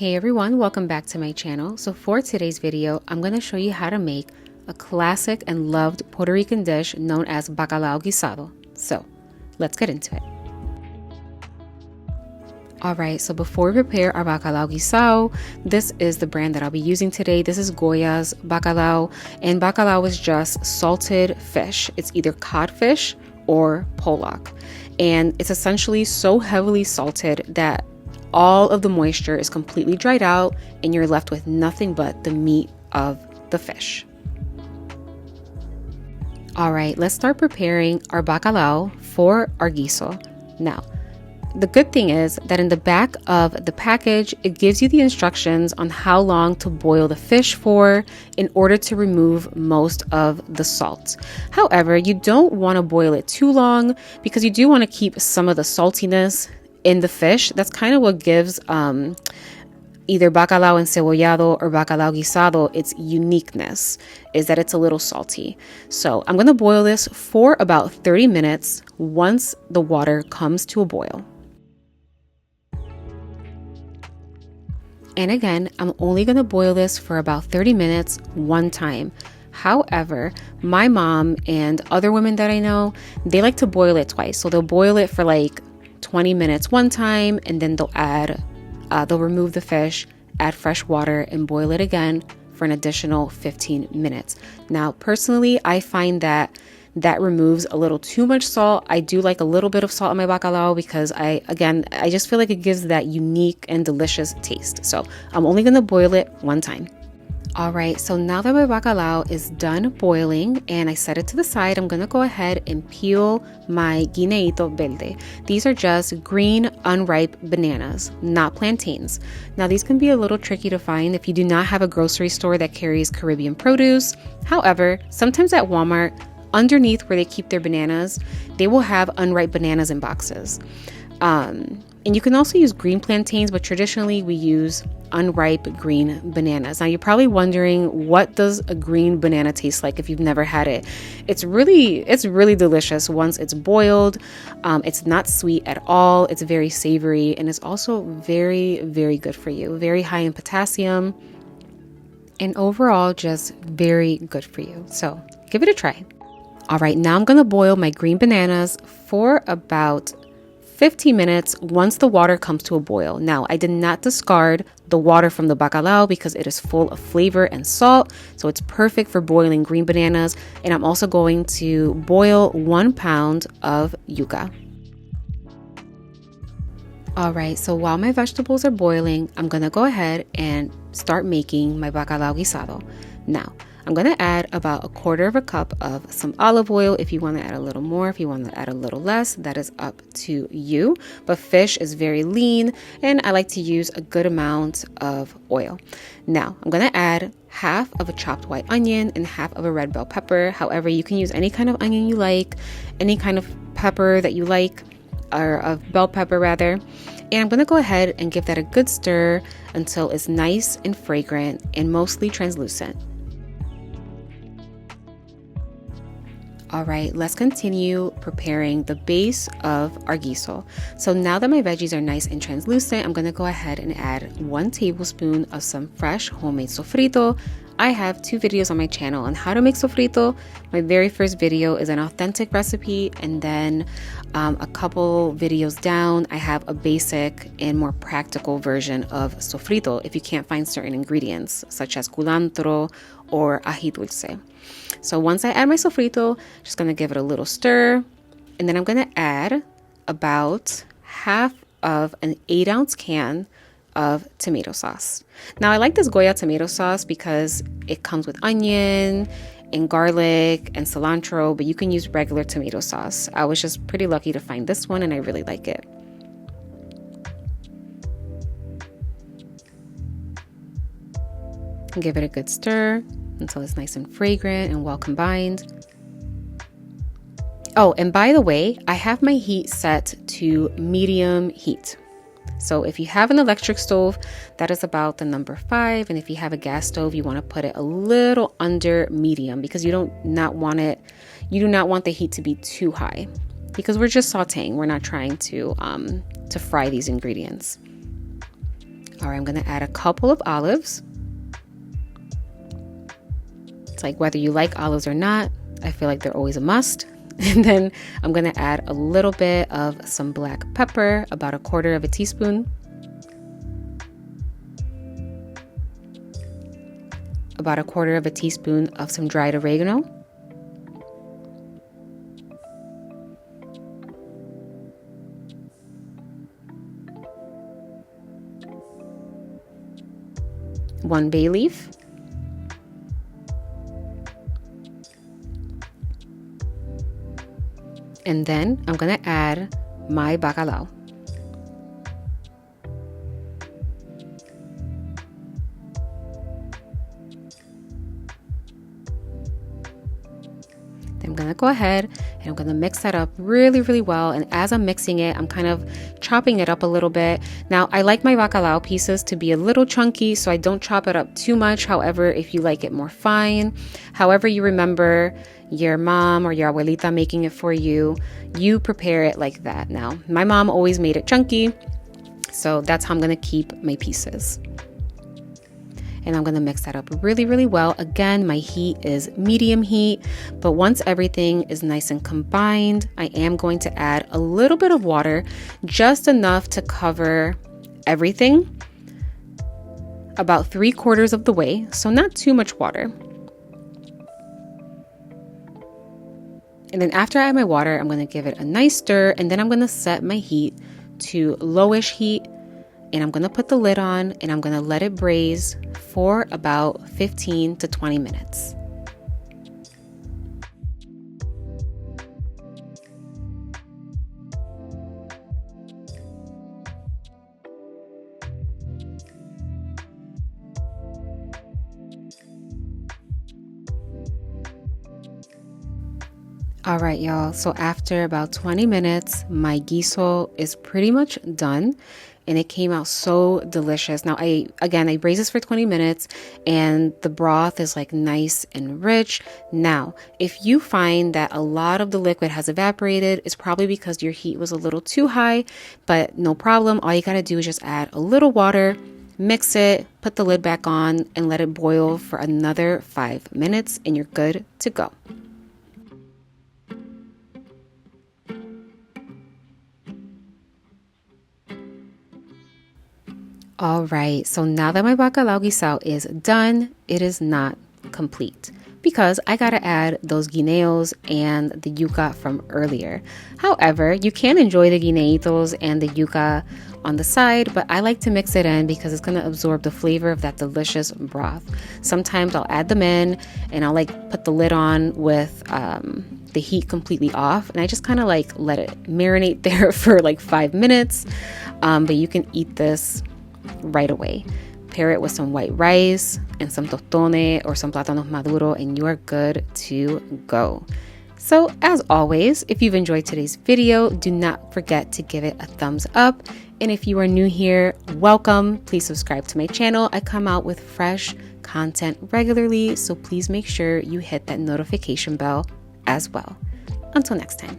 Hey everyone, welcome back to my channel. So for today's video, I'm going to show you how to make a classic and loved Puerto Rican dish known as Bacalao Guisado. So let's get into it. Alright, so before we prepare our Bacalao Guisao, this is the brand that I'll be using today. This is Goya's Bacalao, and Bacalao is just salted fish. It's either codfish or pollock, and it's essentially so heavily salted that all of the moisture is completely dried out and you're left with nothing but the meat of the fish. All right, let's start preparing our bacalao for our guiso. Now, the good thing is that in the back of the package, it gives you the instructions on how long to boil the fish for in order to remove most of the salt. However, you don't want to boil it too long because you do want to keep some of the saltiness in the fish. That's kind of what gives either bacalao encebollado or bacalao guisado its uniqueness, is that it's a little salty. So I'm going to boil this for about 30 minutes once the water comes to a boil. And again, I'm only going to boil this for about 30 minutes one time. However, my mom and other women that I know, they like to boil it twice. So they'll boil it for like 20 minutes one time, and then they'll remove the fish, add fresh water, and boil it again for an additional 15 minutes. Now, personally, I find that removes a little too much salt. I do like a little bit of salt in my bacalao because I just feel like it gives that unique and delicious taste. So I'm only going to boil it one time. All right, so now that my bacalao is done boiling and I set it to the side, I'm going to go ahead and peel my guineito verde. These are just green, unripe bananas, not plantains. Now, these can be a little tricky to find if you do not have a grocery store that carries Caribbean produce. However, sometimes at Walmart, underneath where they keep their bananas, they will have unripe bananas in boxes. And you can also use green plantains, but traditionally we use unripe green bananas. Now you're probably wondering, what does a green banana taste like if you've never had it? It's really delicious once it's boiled. It's not sweet at all. It's very savory, and it's also very, very good for you. Very high in potassium, and overall just very good for you. So give it a try. All right, now I'm gonna boil my green bananas for about 15 minutes once the water comes to a boil. Now, I did not discard the water from the bacalao because it is full of flavor and salt, so it's perfect for boiling green bananas. And I'm also going to boil 1 pound of yuca. All right, so while my vegetables are boiling, I'm gonna go ahead and start making my bacalao guisado. Now, I'm going to add about 1/4 cup of some olive oil. If you want to add a little more, if you want to add a little less, that is up to you. But fish is very lean, and I like to use a good amount of oil. Now, I'm going to add half of a chopped white onion and half of a red bell pepper. However, you can use any kind of onion you like, any kind of pepper that you like, or of bell pepper rather. And I'm going to go ahead and give that a good stir until it's nice and fragrant and mostly translucent. All right, let's continue preparing the base of our guiso. So now that my veggies are nice and translucent, I'm gonna go ahead and add 1 tablespoon of some fresh homemade sofrito. I have 2 videos on my channel on how to make sofrito. My very first video is an authentic recipe, and then a couple videos down, I have a basic and more practical version of sofrito if you can't find certain ingredients, such as culantro or ají dulce. So once I add my sofrito, just gonna give it a little stir, and then I'm gonna add about half of an 8-ounce can of tomato sauce. Now I like this Goya tomato sauce because it comes with onion and garlic and cilantro, but you can use regular tomato sauce. I was just pretty lucky to find this one, and I really like it. Give it a good stir until it's nice and fragrant and well combined. Oh, and by the way, I have my heat set to medium heat. So if you have an electric stove, that is about the number 5. And if you have a gas stove, you want to put it a little under medium because you do not want the heat to be too high, because we're just sauteing. We're not trying to fry these ingredients. All right, I'm gonna add a couple of olives. It's like whether you like olives or not, I feel like they're always a must. And then I'm gonna add a little bit of some black pepper, about 1/4 teaspoon. About 1/4 teaspoon of some dried oregano. One bay leaf. And then I'm gonna add my bacalao. I'm gonna go ahead and I'm gonna mix that up really, really well. And as I'm mixing it, I'm kind of chopping it up a little bit. Now, I like my bacalao pieces to be a little chunky, so I don't chop it up too much. However, if you like it more fine, however you remember your mom or your abuelita making it for you, you prepare it like that. Now, my mom always made it chunky, so that's how I'm gonna keep my pieces. And I'm gonna mix that up really, really well. Again, my heat is medium heat, but once everything is nice and combined, I am going to add a little bit of water, just enough to cover everything, about 3/4 of the way, so not too much water. And then after I add my water, I'm gonna give it a nice stir, and then I'm gonna set my heat to lowish heat, and I'm gonna put the lid on and I'm gonna let it braise for about 15 to 20 minutes. All right, y'all, so after about 20 minutes, my guiso is pretty much done. And it came out so delicious. Now, I braise this for 20 minutes and the broth is like nice and rich. Now, if you find that a lot of the liquid has evaporated, it's probably because your heat was a little too high, but no problem. All you gotta do is just add a little water, mix it, put the lid back on, and let it boil for another 5 minutes, and you're good to go. All right, so now that my bacalao guisao is done, it is not complete because I gotta add those guineos and the yuca from earlier. However, you can enjoy the guineitos and the yuca on the side, but I like to mix it in because it's gonna absorb the flavor of that delicious broth. Sometimes I'll add them in and I'll like put the lid on with the heat completely off, and I just kind of like let it marinate there for like 5 minutes, but you can eat this right away. Pair it with some white rice and some tostones or some plátanos maduro, and you are good to go. So as always, if you've enjoyed today's video, do not forget to give it a thumbs up. And if you are new here, welcome. Please subscribe to my channel. I come out with fresh content regularly, so please make sure you hit that notification bell as well. Until next time.